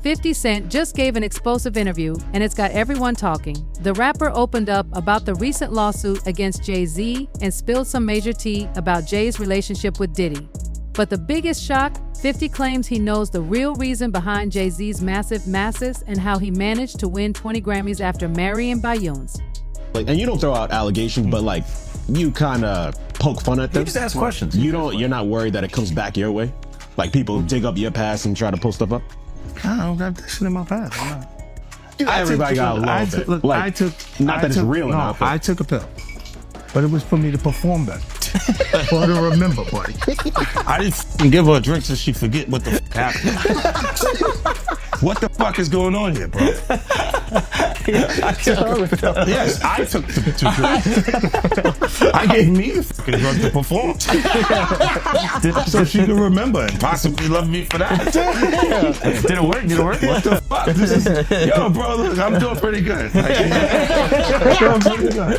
50 Cent just gave an explosive interview, and it's got everyone talking. The rapper opened up about the recent lawsuit against Jay Z and spilled some major tea about Jay's relationship with Diddy. But the biggest shock, 50 claims he knows the real reason behind Jay Z's massive masses and how he managed to win 20 Grammys after marrying Beyonce. And you don't throw out allegations, but like you kind of poke fun at them. You just ask questions. You're not worried that it comes back your way? Like people dig up your past and try to pull stuff up? I don't got that shit in my past. Everybody got a little bit. Look, like, not that it's real enough. I took a pill, but it was for me to perform better. For her to remember, buddy. I didn't give her a drink so she forget what the happened. What the fuck is going on here, bro? Yes, I took the drink. I gave me the fucking drug to perform. So she could remember and possibly love me for that. Did it work? What the fuck? Yo, bro, look, I'm doing pretty good. Like,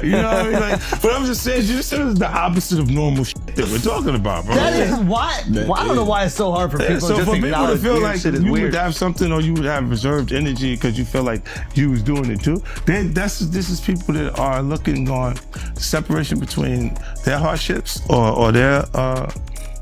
you know what I mean? Like, but I'm just saying, this is the opposite of normal shit that we're talking about, bro. That is why. I don't know why it's so hard for people so just for to people to feel like shit is you weird. would have something or you would have reserved energy because you feel like you was doing it too, then this is people that are looking on separation between their hardships or their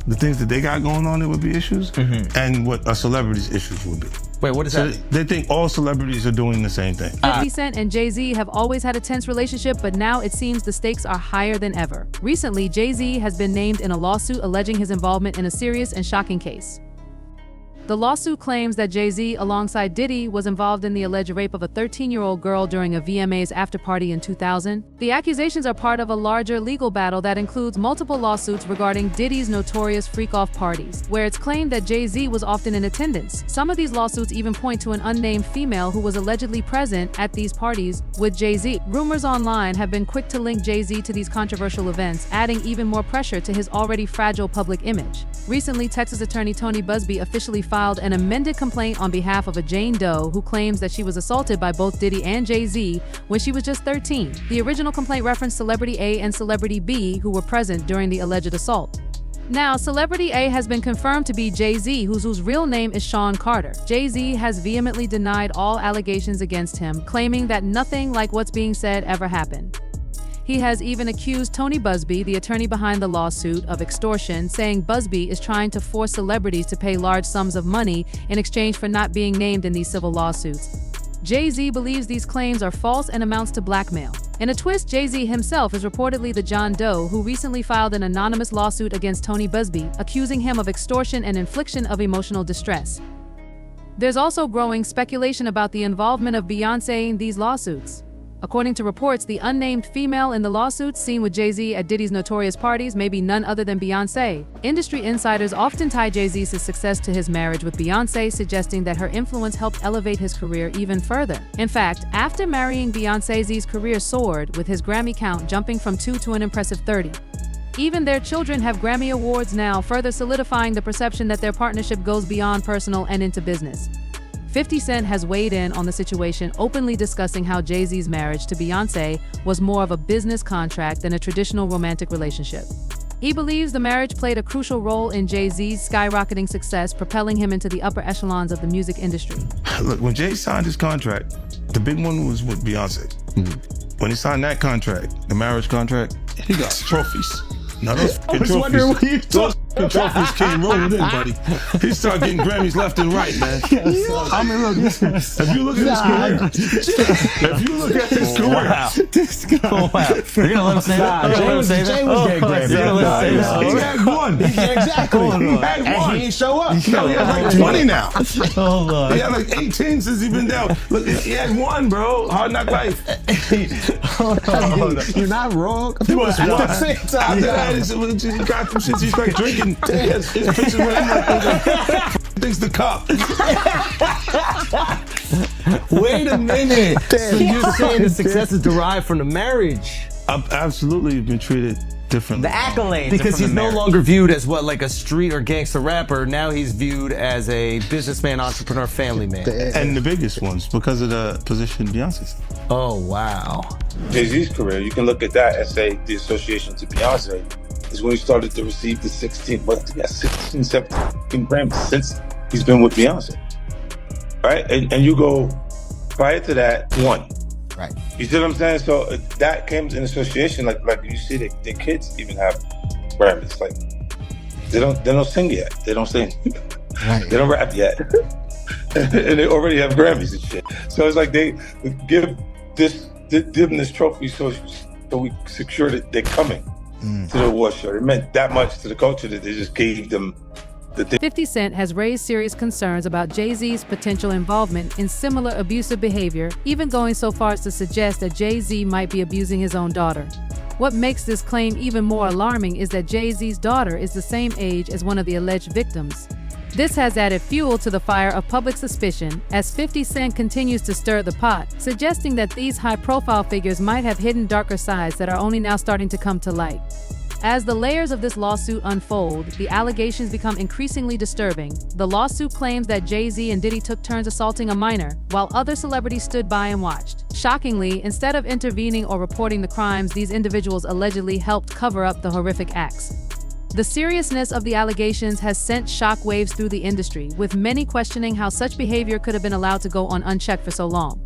the things that they got going on that would be issues and what a celebrity's issues would be. Wait, what is So that? they think all celebrities are doing the same thing. 50 Cent and Jay Z have always had a tense relationship, but now it seems the stakes are higher than ever. Recently, Jay Z has been named in a lawsuit alleging his involvement in a serious and shocking case. The lawsuit claims that Jay Z, alongside Diddy, was involved in the alleged rape of a 13-year-old girl during a VMA's after-party in 2000. The accusations are part of a larger legal battle that includes multiple lawsuits regarding Diddy's notorious freak-off parties, where it's claimed that Jay Z was often in attendance. Some of these lawsuits even point to an unnamed female who was allegedly present at these parties with Jay Z. Rumors online have been quick to link Jay Z to these controversial events, adding even more pressure to his already fragile public image. Recently, Texas attorney Tony Buzbee officially filed an amended complaint on behalf of a Jane Doe who claims that she was assaulted by both Diddy and Jay Z when she was just 13. The original complaint referenced Celebrity A and Celebrity B, who were present during the alleged assault. Now, Celebrity A has been confirmed to be Jay Z, whose real name is Sean Carter. Jay Z has vehemently denied all allegations against him, claiming that nothing like what's being said ever happened. He has even accused Tony Buzbee, the attorney behind the lawsuit, of extortion, saying Buzbee is trying to force celebrities to pay large sums of money in exchange for not being named in these civil lawsuits. Jay Z believes these claims are false and amounts to blackmail. In a twist, Jay Z himself is reportedly the John Doe who recently filed an anonymous lawsuit against Tony Buzbee, accusing him of extortion and infliction of emotional distress. There's also growing speculation about the involvement of Beyonce in these lawsuits. According to reports, the unnamed female in the lawsuits seen with Jay Z at Diddy's notorious parties may be none other than Beyonce. Industry insiders often tie Jay Z's success to his marriage with Beyonce, suggesting that her influence helped elevate his career even further. In fact, after marrying Beyonce, Z's career soared, with his Grammy count jumping from 2 to an impressive 30. Even their children have Grammy Awards now, further solidifying the perception that their partnership goes beyond personal and into business. 50 Cent has weighed in on the situation, openly discussing how Jay Z's marriage to Beyonce was more of a business contract than a traditional romantic relationship. He believes the marriage played a crucial role in Jay Z's skyrocketing success, propelling him into the upper echelons of the music industry. Look, when Jay signed his contract, the big one was with Beyonce. When he signed that contract, the marriage contract, he got trophies. Now those trophies came rolling in, buddy. He started getting Grammys left and right, man. I mean, look, if you look at his career, Wow. You're gonna let him say that? Jay was getting Grammys. he had one. Exactly. He had And one. he didn't show up. He had like 20 now. Hold on. He had like 18 since he been down. Look, he had one, bro. Hard Knock Life. You're not wrong. He was At one. the same After time, that, he got some shit. He's like drinking. His pictures with him like things the cup. Wait a minute. So you're saying the success is derived from the marriage? I've absolutely been treated differently. The accolades. Because Because he's he's no longer viewed as like a street or gangster rapper. Now he's viewed as a businessman, entrepreneur, family man. And the biggest ones because of the position Beyonce's. Oh, wow. Jay Z's career, you can look at that and say the association to Beyonce is when he started to receive the 16, 17 Grammys since he's been with Beyonce. right? And you go prior to that 1. Right. You see what I'm saying? So that comes in association. Like you see, the kids even have Grammys. Like they don't sing yet. They don't sing. Right. They don't rap yet, and they already have Grammys and shit. So it's like they give them this trophy so we secure that they're coming to the award show. It meant that much to the culture that they just gave them the thing. 50 Cent has raised serious concerns about Jay Z's potential involvement in similar abusive behavior, even going so far as to suggest that Jay Z might be abusing his own daughter. What makes this claim even more alarming is that Jay Z's daughter is the same age as one of the alleged victims. This has added fuel to the fire of public suspicion as 50 Cent continues to stir the pot, suggesting that these high-profile figures might have hidden darker sides that are only now starting to come to light. As the layers of this lawsuit unfold, the allegations become increasingly disturbing. The lawsuit claims that Jay Z and Diddy took turns assaulting a minor, while other celebrities stood by and watched. Shockingly, instead of intervening or reporting the crimes, these individuals allegedly helped cover up the horrific acts. The seriousness of the allegations has sent shockwaves through the industry, with many questioning how such behavior could have been allowed to go on unchecked for so long.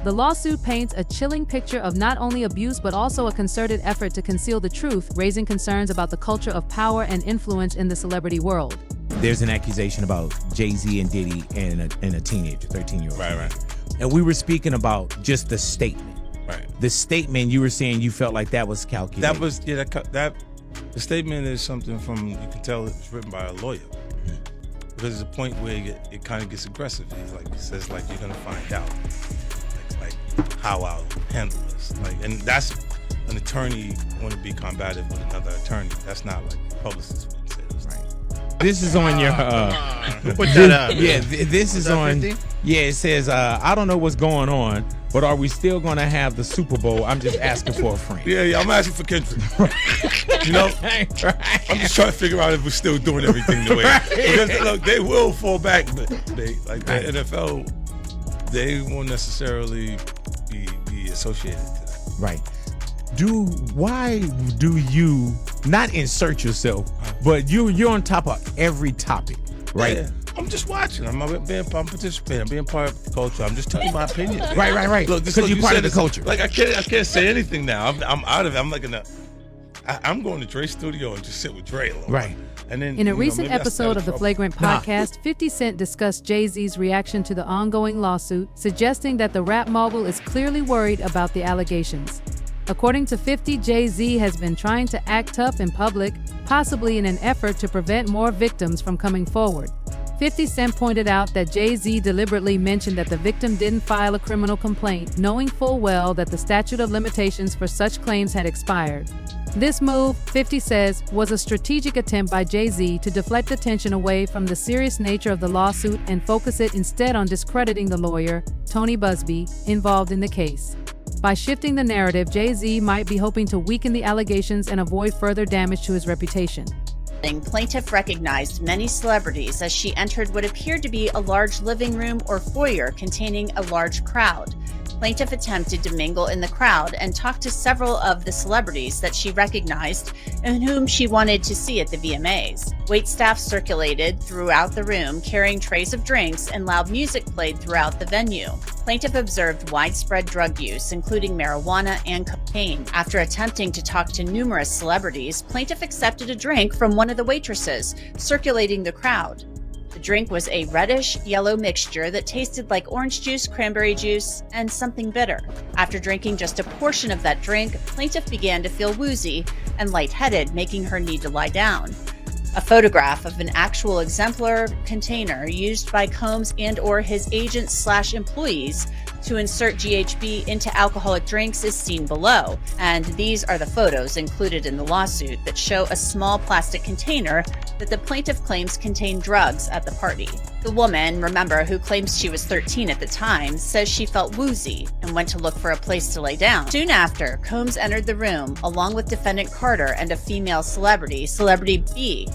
The lawsuit paints a chilling picture of not only abuse but also a concerted effort to conceal the truth, raising concerns about the culture of power and influence in the celebrity world. There's an accusation about Jay Z and Diddy and a teenager, 13-year-old. Right. And we were speaking about just the statement. Right. The statement, you were saying you felt like that was calculated. That was the statement is something from, you can tell it's written by a lawyer. Because there's a point where it kind of gets aggressive. He says like you're gonna find out like how I'll handle this. And that's an attorney want to be combative with another attorney. That's not like a publicist would say. Right. This is on your Put that up. yeah, this is on 50? Yeah, it says I don't know what's going on, but are we still gonna have the Super Bowl? I'm just asking for a friend. Yeah, I'm asking for Kendrick. You know, Right. I'm just trying to figure out if we're still doing everything the way. Because look, they will fall back, but the NFL, they won't necessarily be associated to that. Right. Why do you not insert yourself, but you're on top of every topic, right? Yeah. I'm just watching. I'm participating. I'm being part of the culture. I'm just telling my opinion. Right. Look, Because you're part of the culture. Like I can't say anything now. I'm out of it. I'm like I'm going to Dre's studio and just sit with Dre alone. Right. And then In a recent maybe I episode of the trouble. Flagrant podcast, 50 Cent discussed Jay-Z's reaction to the ongoing lawsuit, suggesting that the rap mogul is clearly worried about the allegations. According to 50, Jay-Z has been trying to act tough in public, possibly in an effort to prevent more victims from coming forward. 50 Cent pointed out that Jay-Z deliberately mentioned that the victim didn't file a criminal complaint, knowing full well that the statute of limitations for such claims had expired. This move, 50 says, was a strategic attempt by Jay-Z to deflect attention away from the serious nature of the lawsuit and focus it instead on discrediting the lawyer, Tony Busby, involved in the case. By shifting the narrative, Jay-Z might be hoping to weaken the allegations and avoid further damage to his reputation. Plaintiff recognized many celebrities as she entered what appeared to be a large living room or foyer containing a large crowd. Plaintiff attempted to mingle in the crowd and talk to several of the celebrities that she recognized and whom she wanted to see at the VMAs. Waitstaff circulated throughout the room, carrying trays of drinks, and loud music played throughout the venue. Plaintiff observed widespread drug use, including marijuana and cocaine. After attempting to talk to numerous celebrities, plaintiff accepted a drink from one of the waitresses, circulating the crowd. The drink was a reddish-yellow mixture that tasted like orange juice, cranberry juice, and something bitter. After drinking just a portion of that drink, plaintiff began to feel woozy and lightheaded, making her need to lie down. A photograph of an actual exemplar container used by Combs and/or his agents/employees to insert GHB into alcoholic drinks is seen below, and these are the photos included in the lawsuit that show a small plastic container that the plaintiff claims contained drugs at the party. The woman, remember, who claims she was 13 at the time, says she felt woozy and went to look for a place to lay down. Soon after, Combs entered the room along with defendant Carter and a female celebrity, Celebrity B.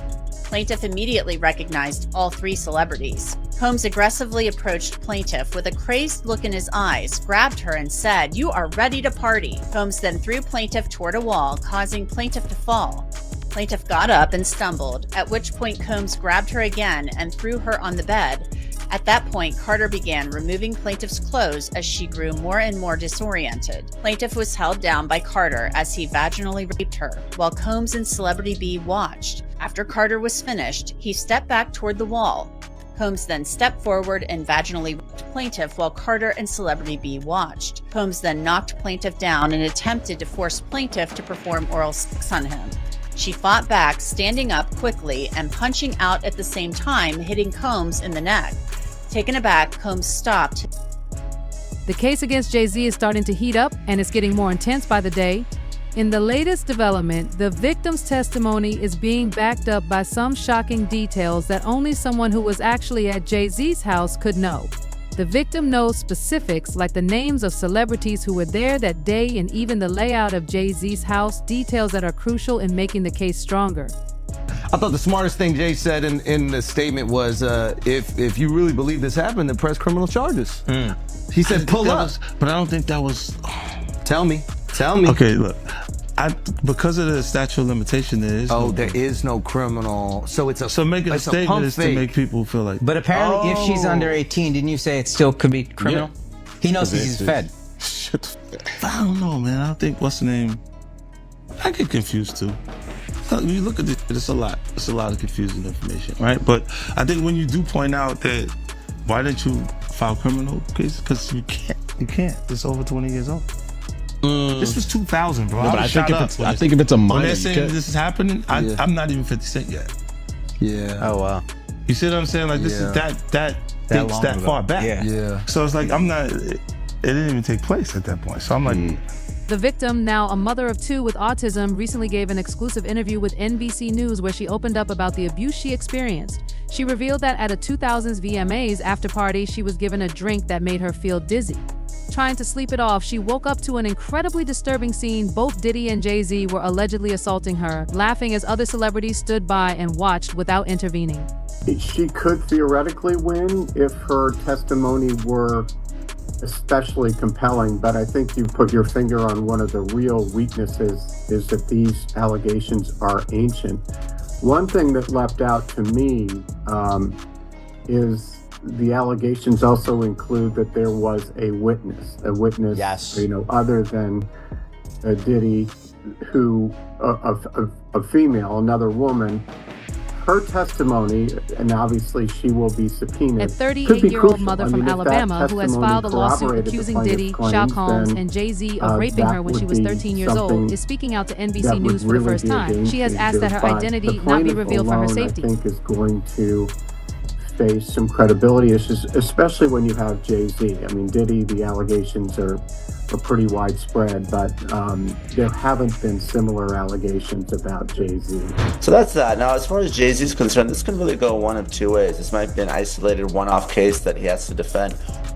Plaintiff immediately recognized all three celebrities. Combs aggressively approached plaintiff with a crazed look in his eyes, grabbed her and said, "You are ready to party." Combs then threw plaintiff toward a wall, causing plaintiff to fall. Plaintiff got up and stumbled, at which point Combs grabbed her again and threw her on the bed. At that point, Carter began removing plaintiff's clothes as she grew more and more disoriented. Plaintiff was held down by Carter as he vaginally raped her, while Combs and Celebrity B watched. After Carter was finished, he stepped back toward the wall. Combs then stepped forward and vaginally raped plaintiff while Carter and Celebrity B watched. Combs then knocked plaintiff down and attempted to force plaintiff to perform oral sex on him. She fought back, standing up quickly and punching out at the same time, hitting Combs in the neck. Taken aback, Combs stopped. The case against Jay Z is starting to heat up, and it's getting more intense by the day. In the latest development, the victim's testimony is being backed up by some shocking details that only someone who was actually at Jay Z's house could know. The victim knows specifics like the names of celebrities who were there that day and even the layout of Jay Z's house, details that are crucial in making the case stronger. I thought the smartest thing Jay said in the statement was, if you really believe this happened, then press criminal charges. He said, pull up. But I don't think that was. Tell me. Okay, look. Because of the statute of limitation, there is. There is no criminal. So it's a. So making a statement is to make people feel like. But apparently, if she's under 18, didn't you say it still could be criminal? Yeah. He knows he's fed. I don't know, man. I don't think what's the name. I get confused too. You look at this, it's a lot. It's a lot of confusing information, right? But I think when you do point out that, why didn't you file criminal cases? Because you can't. It's over 20 years old. This was 2000, bro. No, but I think if it's a minor, when they're saying this is happening, I'm not even 50 Cent yet. Yeah. Oh wow. You see what I'm saying? Like this is that thinks that far back. Yeah. So it's like it didn't even take place at that point. So I'm like. The victim, now a mother of 2 with autism, recently gave an exclusive interview with NBC News where she opened up about the abuse she experienced. She revealed that at a 2000s VMAs after party, she was given a drink that made her feel dizzy. Trying to sleep it off, she woke up to an incredibly disturbing scene. Both Diddy and Jay Z were allegedly assaulting her, laughing as other celebrities stood by and watched without intervening. She could theoretically win if her testimony were especially compelling, but I think you put your finger on one of the real weaknesses, is that these allegations are ancient. One thing that leapt out to me is the allegations also include that there was a witness, yes, other than Diddy, who a female, another woman. Her testimony, and obviously she will be subpoenaed. A 38-year-old mother from Alabama who has filed a lawsuit accusing Diddy, Combs, and Jay Z of raping her when she was 13 years old is speaking out to NBC News for the first time. She has asked that her identity not be revealed for her safety. I think is going to face some credibility issues, especially when you have Jay Z. I mean, Diddy, the allegations are pretty widespread, but there haven't been similar allegations about Jay Z. So that's that. Now, as far as Jay Z is concerned, this can really go one of two ways. This might be an isolated one-off case that he has to defend,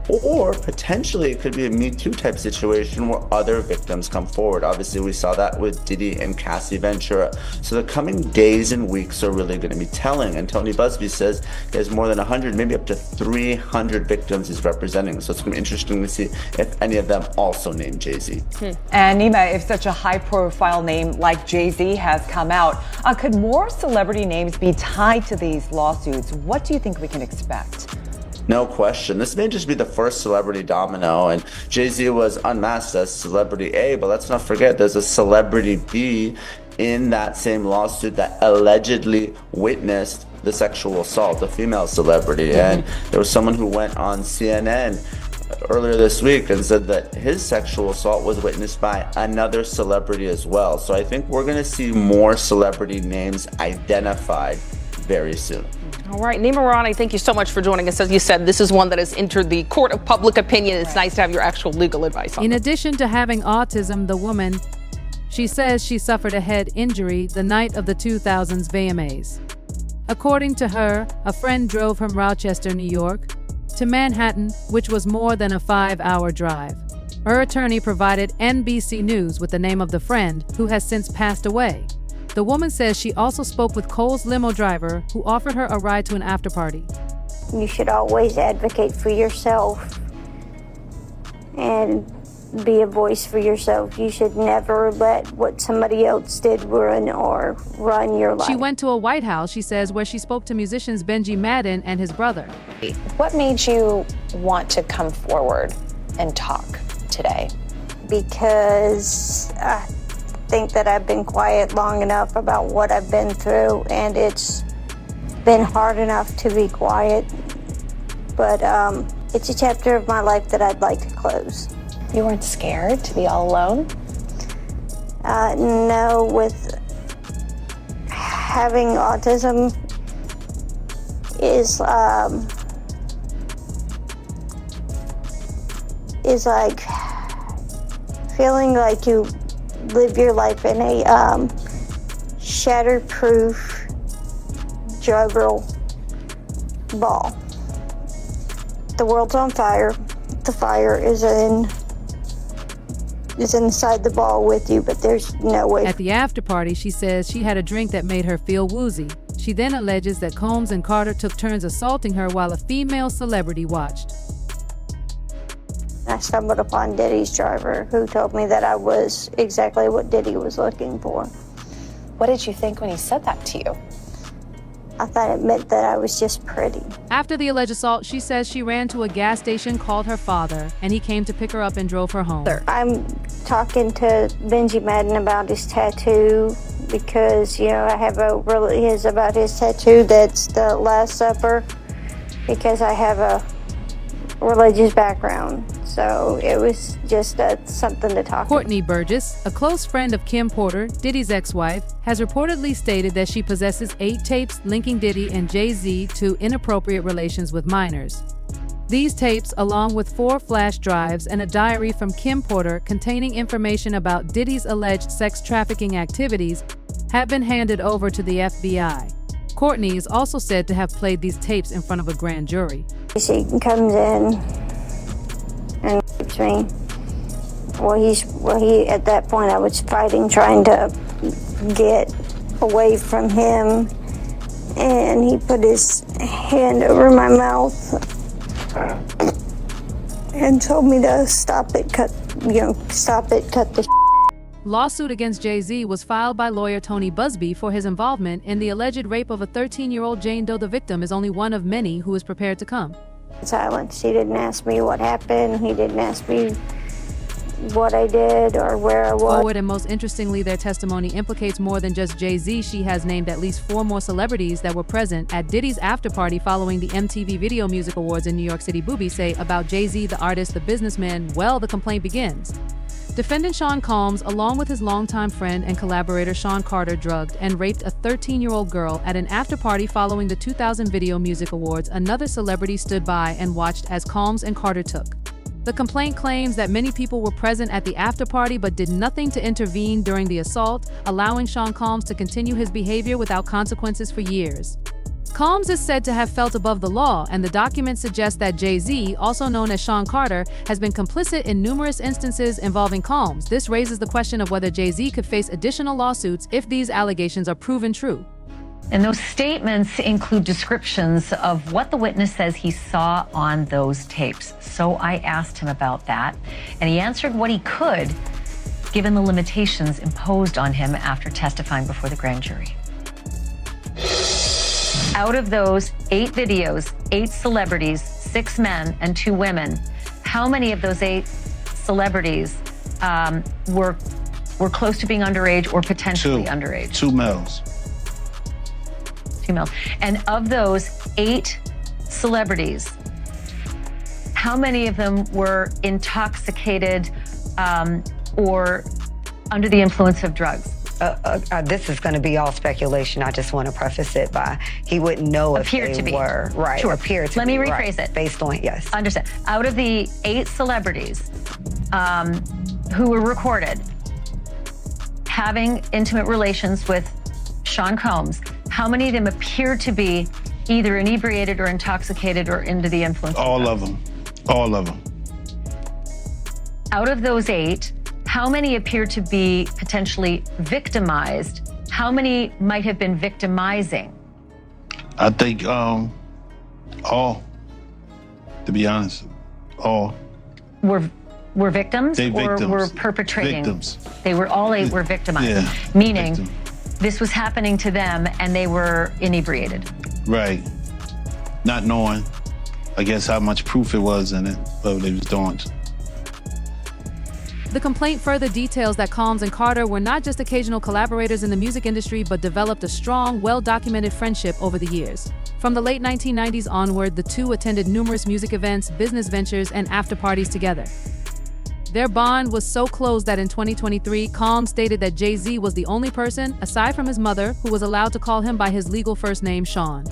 or potentially it could be a Me Too type situation where other victims come forward. Obviously, we saw that with Diddy and Cassie Ventura. So the coming days and weeks are really going to be telling. And Tony Busby says he has more than 100, maybe up to 300 victims he's representing. So it's going to be interesting to see if any of them also name Jay Z. And Nima, if such a high-profile name like Jay Z has come out, could more celebrity names be tied to these lawsuits? What do you think we can expect? No question. This may just be the first celebrity domino, and Jay Z was unmasked as celebrity A, but let's not forget there's a celebrity B in that same lawsuit that allegedly witnessed the sexual assault, a female celebrity. And there was someone who went on CNN earlier this week and said that his sexual assault was witnessed by another celebrity as well. So I think we're going to see more celebrity names identified very soon. All right, Nima Rani, thank you so much for joining us. As you said, this is one that has entered the court of public opinion. It's nice to have your actual legal advice on In it. addition to having autism, the woman, she says she suffered a head injury the night of the 2000s VMAs. According to her, a friend drove from Rochester, New York, to Manhattan, which was more than a 5-hour drive. Her attorney provided NBC News with the name of the friend, who has since passed away. The woman says she also spoke with Cole's limo driver, who offered her a ride to an after-party. You should always advocate for yourself and be a voice for yourself. You should never let what somebody else did run your life. She went to a White House, she says, where she spoke to musicians Benji Madden and his brother. What made you want to come forward and talk today? Because I think that I've been quiet long enough about what I've been through, and it's been hard enough to be quiet. But it's a chapter of my life that I'd like to close. You weren't scared to be all alone? No, with having autism is like feeling like you live your life in a shatterproof juggle ball. The world's on fire. The fire is inside the ball with you, but there's no way. At the after party, she says she had a drink that made her feel woozy. She then alleges that Combs and Carter took turns assaulting her while a female celebrity watched. I stumbled upon Diddy's driver, who told me that I was exactly what Diddy was looking for. What did you think when he said that to you? I thought it meant that I was just pretty. After the alleged assault, she says she ran to a gas station, called her father, and he came to pick her up and drove her home. I'm talking to Benji Madden about his tattoo because, I have about his tattoo that's the Last Supper, because I have a religious background. So it was just something to talk about. Courtney Burgess, a close friend of Kim Porter, Diddy's ex-wife, has reportedly stated that she possesses 8 tapes linking Diddy and Jay Z to inappropriate relations with minors. These tapes, along with 4 flash drives and a diary from Kim Porter containing information about Diddy's alleged sex trafficking activities, have been handed over to the FBI. Courtney is also said to have played these tapes in front of a grand jury. She comes in and rapes me. He at that point I was fighting, trying to get away from him, and he put his hand over my mouth and told me to stop it, cut the Lawsuit against Jay Z was filed by lawyer Tony Busby for his involvement in the alleged rape of a 13-year-old Jane Doe. The victim is only one of many who is prepared to come. Silence. He didn't ask me what happened. He didn't ask me what I did or where I was. Forward, and most interestingly, their testimony implicates more than just Jay Z. She has named at least 4 more celebrities that were present at Diddy's after party following the MTV Video Music Awards in New York City. Booby say about Jay Z, the artist, the businessman, well, the complaint begins. Defendant Sean Combs, along with his longtime friend and collaborator Sean Carter, drugged and raped a 13-year-old girl at an after-party following the 2000 Video Music Awards. Another celebrity stood by and watched as Combs and Carter took. The complaint claims that many people were present at the after-party but did nothing to intervene during the assault, allowing Sean Combs to continue his behavior without consequences for years. Combs is said to have felt above the law, and the document suggests that Jay Z, also known as Sean Carter, has been complicit in numerous instances involving Combs. This raises the question of whether Jay Z could face additional lawsuits if these allegations are proven true. And those statements include descriptions of what the witness says he saw on those tapes. So I asked him about that, and he answered what he could, given the limitations imposed on him after testifying before the grand jury. Out of those 8 videos, 8 celebrities, 6 men and 2 women, how many of those 8 celebrities were close to being underage or potentially underage? 2 males. 2 males. And of those 8 celebrities, how many of them were intoxicated or under the influence of drugs? This is going to be all speculation. I just want to preface it by he wouldn't know if they were. Right. Sure. Appear to Let be. me rephrase it. Based on, yes. Understand. Out of the 8 celebrities who were recorded having intimate relations with Sean Combs, how many of them appeared to be either inebriated or intoxicated or under the influence? All of them. All of them. Out of those 8, how many appear to be potentially victimized? How many might have been victimizing? I think all, to be honest, all. Were were victims They or victims. were perpetrating? Victims. They were all 8 were victimized, Yeah, meaning this was happening to them and they were inebriated. Right. Not knowing, I guess, how much proof it was in it, but they was doing. The complaint further details that Combs and Carter were not just occasional collaborators in the music industry, but developed a strong, well-documented friendship over the years. From the late 1990s onward, the two attended numerous music events, business ventures, and after-parties together. Their bond was so close that in 2023, Combs stated that Jay Z was the only person, aside from his mother, who was allowed to call him by his legal first name, Sean.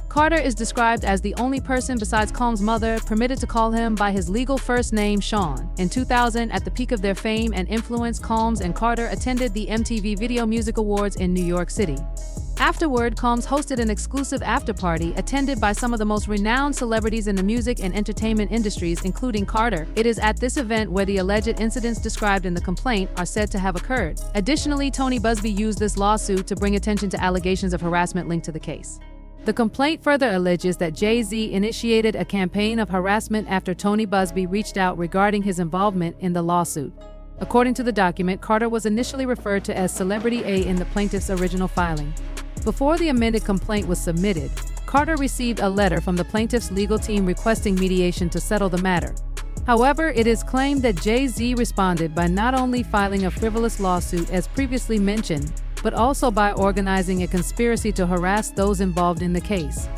Carter is described as the only person besides Combs' mother permitted to call him by his legal first name, Sean. In 2000, at the peak of their fame and influence, Combs and Carter attended the MTV Video Music Awards in New York City. Afterward, Combs hosted an exclusive after-party attended by some of the most renowned celebrities in the music and entertainment industries, including Carter. It is at this event where the alleged incidents described in the complaint are said to have occurred. Additionally, Tony Busby used this lawsuit to bring attention to allegations of harassment linked to the case. The complaint further alleges that Jay Z initiated a campaign of harassment after Tony Busby reached out regarding his involvement in the lawsuit. According to the document, Carter was initially referred to as Celebrity A in the plaintiff's original filing. Before the amended complaint was submitted, Carter received a letter from the plaintiff's legal team requesting mediation to settle the matter. However, it is claimed that Jay Z responded by not only filing a frivolous lawsuit as previously mentioned, but also by organizing a conspiracy to harass those involved in the case.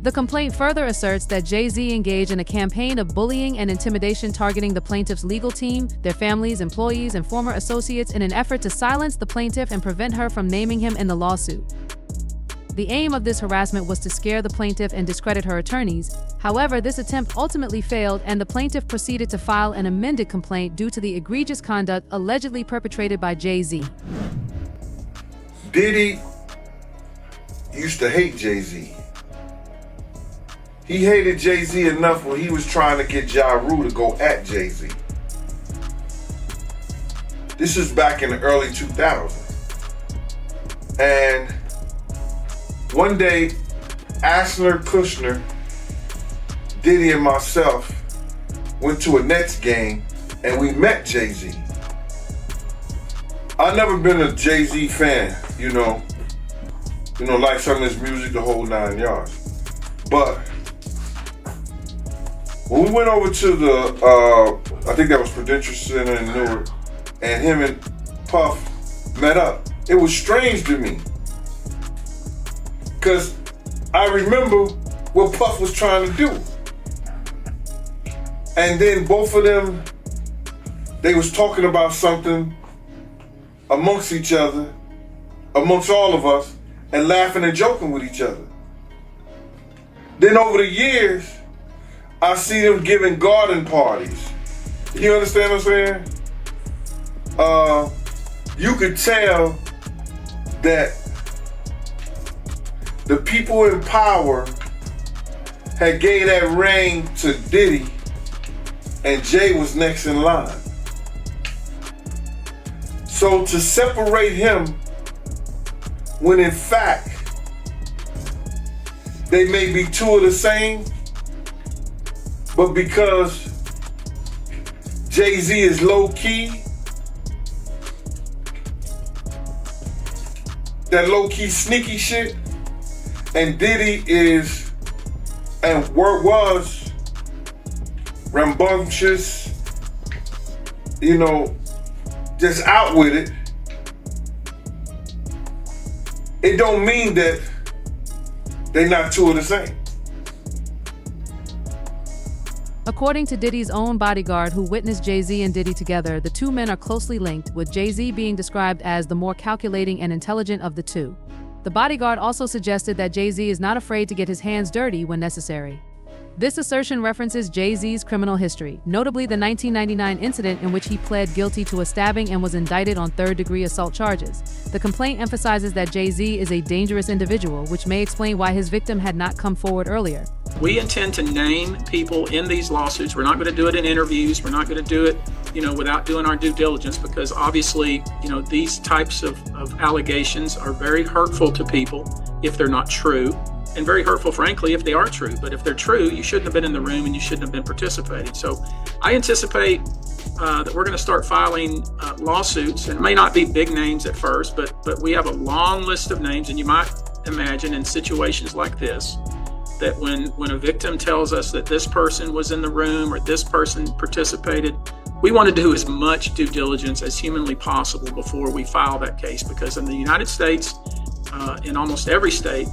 The complaint further asserts that Jay Z engaged in a campaign of bullying and intimidation targeting the plaintiff's legal team, their families, employees, and former associates in an effort to silence the plaintiff and prevent her from naming him in the lawsuit. The aim of this harassment was to scare the plaintiff and discredit her attorneys. However, this attempt ultimately failed, and the plaintiff proceeded to file an amended complaint due to the egregious conduct allegedly perpetrated by Jay Z. Diddy used to hate Jay Z. He hated Jay Z enough when he was trying to get Ja Rule to go at Jay Z. This is back in the early 2000s. And one day, Asler, Kushner, Diddy, and myself went to a Nets game and we met Jay Z. I've never been a Jay Z fan, like some of his music, the whole 9 yards. But when we went over to the, I think that was Prudential Center in Newark, and him and Puff met up, it was strange to me. Because I remember what Puff was trying to do. And then both of them, they was talking about something amongst each other, amongst all of us, and laughing and joking with each other. Then over the years, I see them giving garden parties. You understand what I'm saying? You could tell that the people in power had gave that reign to Diddy, and Jay was next in line. So to separate him, when in fact they may be two of the same, but because Jay Z is low key, that low key sneaky shit, and Diddy is and was rambunctious, just out with it. It don't mean that they not two of the same. According to Diddy's own bodyguard who witnessed Jay Z and Diddy together, the two men are closely linked, with Jay Z being described as the more calculating and intelligent of the two. The bodyguard also suggested that Jay Z is not afraid to get his hands dirty when necessary. This assertion references Jay Z's criminal history, notably the 1999 incident in which he pled guilty to a stabbing and was indicted on third-degree assault charges. The complaint emphasizes that Jay Z is a dangerous individual, which may explain why his victim had not come forward earlier. We intend to name people in these lawsuits. We're not going to do it in interviews. We're not going to do it, without doing our due diligence, because obviously, these types of allegations are very hurtful to people if they're not true, and very hurtful, frankly, if they are true. But if they're true, you shouldn't have been in the room and you shouldn't have been participating. So I anticipate that we're going to start filing lawsuits, and it may not be big names at first, but we have a long list of names, and you might imagine in situations like this, that when a victim tells us that this person was in the room or this person participated, we want to do as much due diligence as humanly possible before we file that case, because in the United States, in almost every state,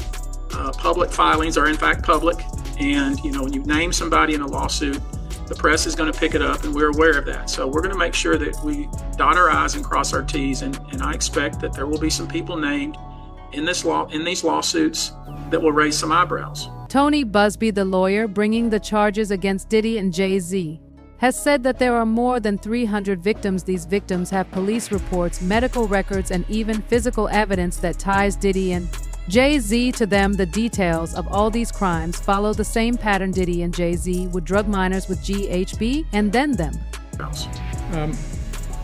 public filings are in fact public, and when you name somebody in a lawsuit, the press is going to pick it up, and we're aware of that. So we're going to make sure that we dot our I's and cross our T's, and I expect that there will be some people named in these lawsuits that will raise some eyebrows. Tony Busby, the lawyer bringing the charges against Diddy and Jay Z, has said that there are more than 300 victims. These victims have police reports, medical records, and even physical evidence that ties Diddy and Jay Z to them. The details of all these crimes follow the same pattern. Diddy and Jay Z would drug minors with GHB and then them.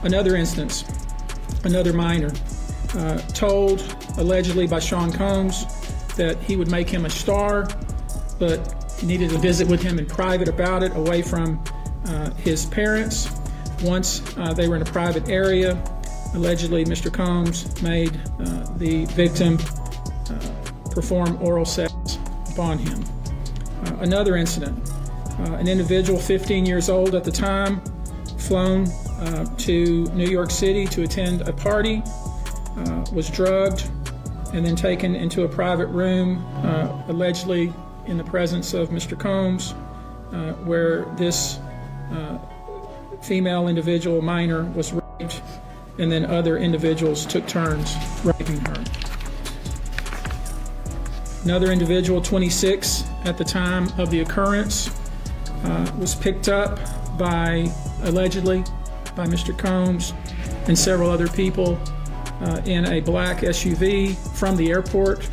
Another instance, another minor told allegedly by Sean Combs that he would make him a star, but he needed to visit with him in private about it, away from his parents. Once they were in a private area, allegedly Mr. Combs made the victim perform oral sex upon him. Another incident, an individual 15 years old at the time, flown to New York City to attend a party, was drugged and then taken into a private room, allegedly in the presence of Mr. Combs, where this female individual, minor, was raped, and then other individuals took turns raping her. Another individual, 26 at the time of the occurrence, was picked up allegedly by Mr. Combs and several other people in a black SUV from the airport,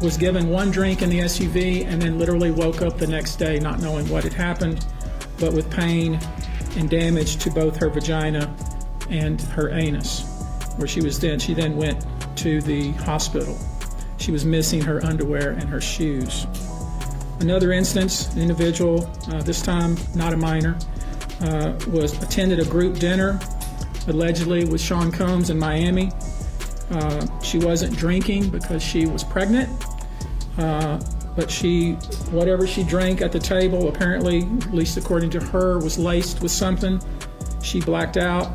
was given one drink in the SUV, and then literally woke up the next day not knowing what had happened, but with pain and damage to both her vagina and her anus, where she then went to the hospital. She was missing her underwear and her shoes. Another instance, an individual, this time not a minor, attended a group dinner, allegedly with Sean Combs in Miami. She wasn't drinking because she was pregnant, but whatever she drank at the table, apparently, at least according to her, was laced with something. She blacked out,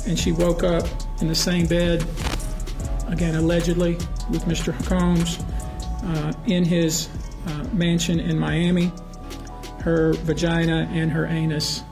and she woke up in the same bed, again allegedly, with Mr. Combs in his mansion in Miami. Her vagina and her anus